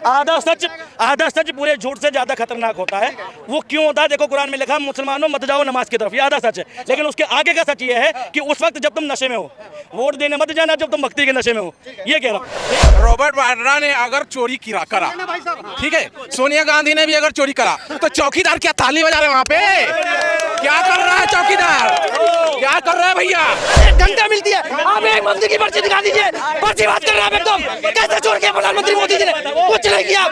आधा सच पूरे झूठ से ज्यादा खतरनाक होता है। वो क्यों होता है? देखो कुरान में लिखा, मुसलमानों मत जाओ नमाज की तरफ, ये आधा सच है। लेकिन उसके आगे का सच ये है कि उस वक्त जब तुम नशे में हो, वोट देने मत जाना जब तुम भक्ति के नशे में हो। ये कह रहा हूँ। रॉबर्ट वाड्रा ने अगर चोरी करा, ठीक है, सोनिया गांधी ने भी अगर चोरी करा, तो चौकीदार क्या ताली बजा रहे वहाँ पे? क्या कर रहा है चौकीदार? क्या कर रहा है भैया? घंटा मिलती है, आप एक मंदिर की पर्ची दिखा दीजिए। पर्ची बात कर रहा है एकदम। कैसे छोड़ के प्रधानमंत्री मोदी जी ने कुछ नहीं किया।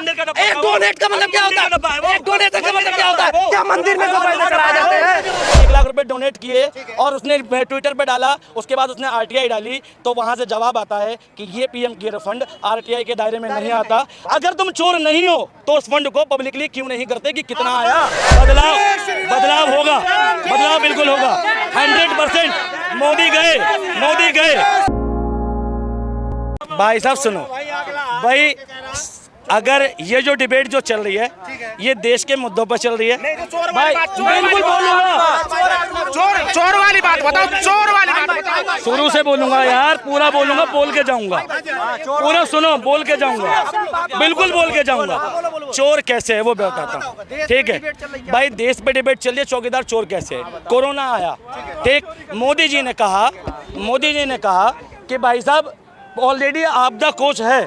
एक डोनेट का मतलब क्या होता है? एक डोनेशन का मतलब क्या होता है? क्या मंदिर में पैसे चढ़ाए जाते हैं? 1 लाख रुपए डोनेट किए और उसने ट्विटर पे डाला, उसके बाद उसने आरटीआई डाली, तो वहां से जवाब आता है कि ये पीएम केयर फंड आरटीआई के दायरे में नहीं आता। अगर तुम चोर नहीं हो तो उस फंड को पब्लिकली क्यों नहीं करते कि कितना आया? बदलाव होगा, बदलाव बिल्कुल होगा, 100%। मोदी गए। भाई साहब सुनो भाई, अगर ये जो डिबेट जो चल रही है ये देश के मुद्दों पर चल रही है भाई, बिल्कुल बोलूंगा। चोर वाली बात बताओ, चोर वाली बात बताओ। शुरू से बोलूंगा यार, पूरा बोलूंगा, बोल के जाऊंगा, पूरा सुनो, बोल के जाऊंगा, बिल्कुल बोल के जाऊंगा। चोर कैसे है वो बताता हूँ, ठीक है भाई। देश पे डिबेट चल रही है, चौकीदार चोर कैसे है। कोरोना आया, ठीक, मोदी जी ने कहा कि भाई साहब ऑलरेडी आपदा कोष है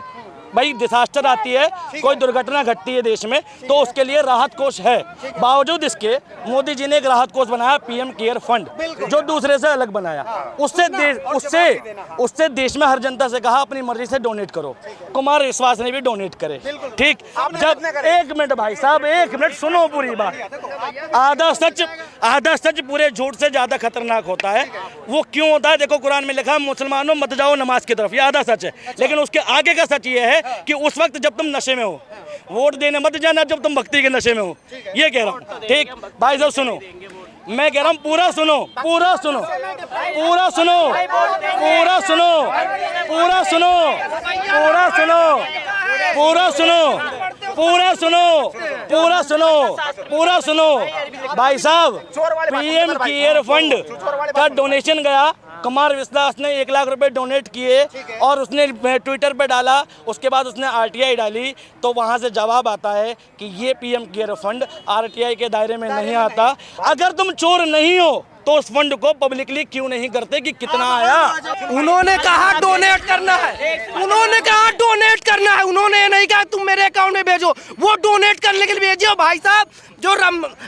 भाई। डिजास्टर आती है, कोई दुर्घटना घटती है देश में, तो उसके लिए राहत कोष है। बावजूद इसके मोदी जी ने एक राहत कोष बनाया, पीएम केयर फंड, जो दूसरे से अलग बनाया। उससे देश में हर जनता से कहा अपनी मर्जी से डोनेट करो। कुमार विश्वास ने भी डोनेट करे, ठीक। जब एक मिनट भाई साहब, एक मिनट सुनो पूरी बात। आधा सच पूरे झूठ से ज्यादा खतरनाक होता है। वो क्यों होता है? देखो कुरान में लिखा, मुसलमानों मत जाओ नमाज की तरफ, ये आधा सच है। लेकिन उसके आगे का सच ये है कि उस वक्त जब तुम नशे में हो, वोट देने मत जाना जब तुम भक्ति के नशे में हो। ये कह रहा हूँ, ठीक भाई साहब सुनो, मैं कह रहा हूँ पूरा सुनो, पूरा सुनो, पूरा सुनो, पूरा सुनो, पूरा सुनो, पूरा सुनो, पूरा सुनो, पूरा सुनो, पूरा सुनो, पूरा सुनो भाई साहब। पीएम केयर फंड का डोनेशन गया, कुमार विश्वास ने 1 लाख रुपए डोनेट किए और उसने ट्विटर पे डाला, उसके बाद उसने आरटीआई डाली, तो वहां से जवाब आता है कि ये पीएम केयर फंड आरटीआई के दायरे में नहीं आता। अगर तुम चोर नहीं हो तो उस फंड को पब्लिकली क्यों नहीं करते कि कितना आया? उन्होंने कहा डोनेट करना है, उन्होंने कहा डोनेट करना है। उन्होंने ये नहीं कहा तुम मेरे अकाउंट में भेजो, वो डोनेट करने के लिए भेजो। भाई साहब, जो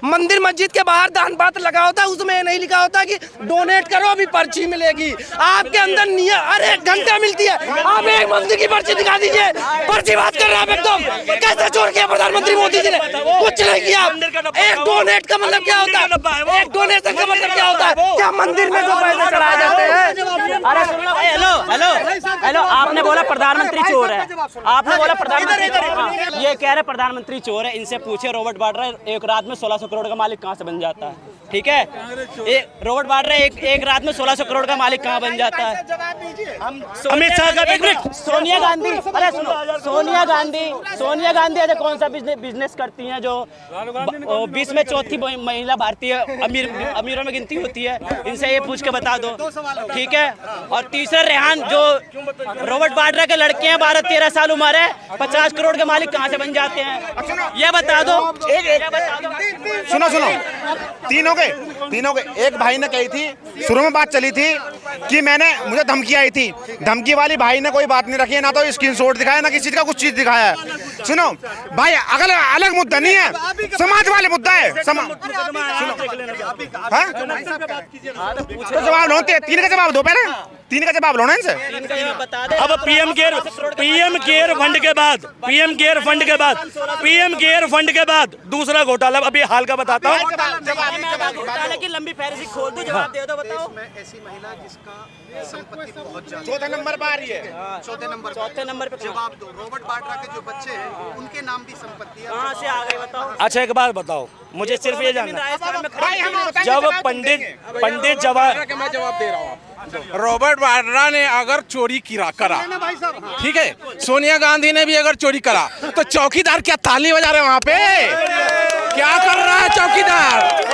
मंदिर मस्जिद के बाहर दान पात्र लगा होता है उसमें नहीं लिखा होता कि डोनेट करो अभी पर्ची मिलेगी। आपके अंदर नियत, अरे घंटा मिलती है, आप एक मंदिर की पर्ची दिखा दीजिए। पर्ची बात कर रहा है एकदम। कैसे छोड़ के प्रधानमंत्री मोदी जी ने कुछ नहीं किया। एक डोनेट का मतलब क्या होता है? एक डोनेशन का मतलब क्या होता है? क्या मंदिर में जो पैसे चढ़ाए जाते हैं? अरे हेलो, आपने बोला प्रधानमंत्री चोर है, आपने बोला प्रधानमंत्री चोर, ये कह रहे प्रधानमंत्री चोर है। इनसे पूछे रॉबर्ट वाड्रा एक रात में 1600 करोड़ का मालिक कहाँ से बन जाता है? ठीक है, रॉबर्ट वाड्रा एक रात में 1600 करोड़ का मालिक कहाँ बन जाता है? अमित शाह का सोनिया गांधी, अरे सुनो, सोनिया गांधी ऐसे कौन सा बिजनेस करती हैं जो 20 में चौथी महिला भारतीय अमीरों में गिनती होती है? इनसे ये पूछ के बता दो, ठीक है। और तीसरा रेहान, जो रॉबर्ट वाड्रा के लड़के हैं, 12-13 साल उम्र है, 50 करोड़ के मालिक कहाँ से बन जाते हैं? ये बता दो। सुनो, तीनों के एक भाई ने कही थी, शुरू में बात चली थी कि मुझे धमकी आई थी, धमकी वाली भाई ने कोई बात नहीं रखी है, ना तो स्क्रीनशॉट दिखाया, ना किसी चीज का कुछ चीज दिखाया है। सुनो भाई, अगल अलग मुद्दा नहीं है, समाज वाले मुद्दा है। तो जवाब लो, तीन का जवाब दो, पहले तीन का जवाब लो ना इनसे। अब पीएम केयर फंड के बाद दूसरा घोटाला अभी हाल का बताता हूँ। घोटाले की लंबी फहरिस्त खोल दो, जवाब दे दो, बताओ। ऐसी महिला जिसका संपत्ति बहुत ज्यादा, चौथे नंबर पर आ रही है, चौथे नंबर पे जवाब दो। रॉबर्ट वाड्रा के जो बच्चे हैं उनके नाम भी संपत्ति है, कहाँ से आ गए बताओ। अच्छा एक बात बताओ, मुझे सिर्फ ये जानना, जब पंडित जवाहर, मैं जवाब दे रहा हूँ, रॉबर्ट वाड्रा ने अगर चोरी करा, ठीक है, सोनिया गांधी ने भी अगर चोरी करा, तो चौकीदार क्या ताली बजा रहे वहाँ पे? क्या कर रहा है चौकीदार?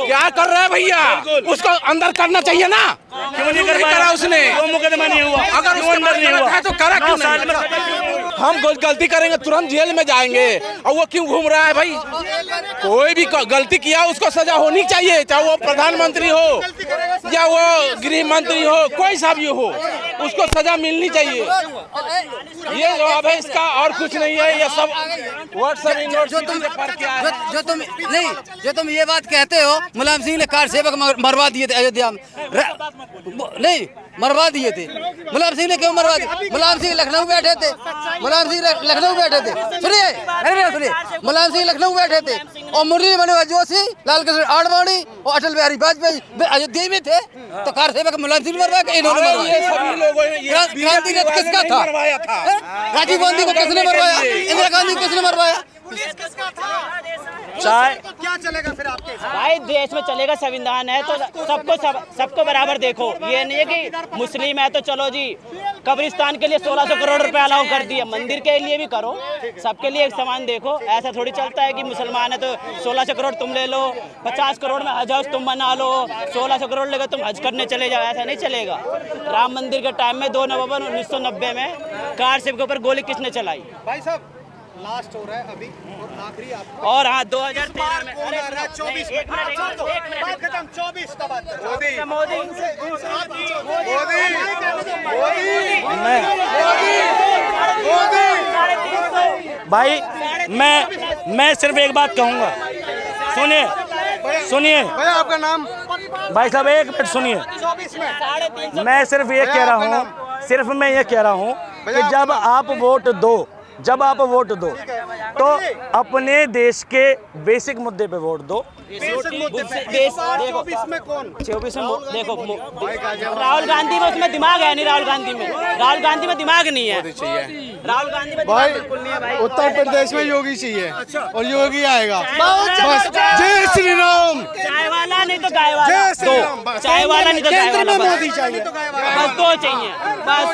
क्या कर रहा है भैया? उसको अंदर करना चाहिए ना, क्यों नहीं करा उसने? वो मुकदमा नहीं हुआ, अगर उसके अंदर नहीं हुआ है तो करा क्यों नहीं? हम गलती करेंगे तुरंत जेल में जाएंगे, और वो क्यों घूम रहा है भाई? कोई भी गलती किया उसको सजा होनी चाहिए, चाहे वो प्रधानमंत्री हो या वो गृह मंत्री हो, कोई सा भी हो, उसको सजा मिलनी चाहिए। ये जवाब है इसका, और कुछ नहीं है। ये सब व्हाट्सएप यूनिवर्सिटी से पढ़ के आए हैं। जो तुम ये बात कहते हो, मुलायम सिंह ने कार सेवक मरवा दिए थे अयोध्या में, नहीं मरवा दिए थे। मुलायम सिंह ने क्यों मरवा दिए? मुलायम सिंह लखनऊ बैठे थे, मुलायम सिंह लखनऊ बैठे थे, सुनिए, मुलायम सिंह लखनऊ बैठे थे, और मुरली मनोहर जोशी, लाल कृष्ण आडवाणी और अटल बिहारी वाजपेयी अयोध्या में थे। तो कार सेवक मुलायम सिंह मरवाया कि इन्होंने मरवाया? ये सभी लोगों ने क्रांति ने किसका था? मरवाया था। राजीव गांधी को किसने मरवाया? इंदिरा गांधी को किसने मरवाया? चाहे क्या चलेगा फिर आपके हिसाब भाई देश में चलेगा, संविधान है तो सबको बराबर देखो। ये नहीं है कि मुस्लिम है तो चलो जी कब्रिस्तान के लिए 1600 करोड़ रुपए अलाउ कर दिया, मंदिर के लिए भी करो, सबके लिए एक समान देखो। ऐसा थोड़ी चलता है कि मुसलमान है तो 1600 करोड़ तुम ले लो, 50 करोड़ में हज तुम बना लो, 1600 करोड़ लेकर तुम हज करने चले जाओ, ऐसा नहीं चलेगा। राम मंदिर के टाइम में 2 नवंबर 1990 में कार सेवक के ऊपर गोली किसने चलाई? भाई साहब लास्ट हो रहा है अभी और आखिरी आपको और हाँ 2013 में कौन आ रहा है 24 में बात खत्म 24 का बात करो। मोदी भाई मैं सिर्फ एक बात कहूँगा, सुनिए भैया आपका नाम? भाई साहब, एक मिनट सुनिए। 24 में मैं सिर्फ ये कह रहा हूँ कि जब आप वोट दो तो अपने देश के बेसिक मुद्दे पे वोट दो। देश देखो 24 में कौन? 24 में देखो राहुल गांधी में, उसमें दिमाग है नहीं। राहुल गांधी में दिमाग नहीं है। राहुल गांधी में दिमाग बिल्कुल नहीं है भाई। उत्तर प्रदेश में योगी चाहिए और योगी आएगा बस। जय श्री राम। चाय वाला नहीं तो गाय वाला, दो चाय वाला नहीं तो गाय वाला, मोदी चाहिए। बस 2 चाहिए बस।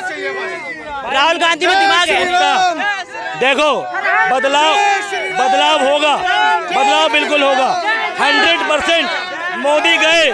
राहुल गांधी में दिमाग है। देखो बदलाव होगा, बदलाव बिल्कुल होगा 100%। मोदी गए।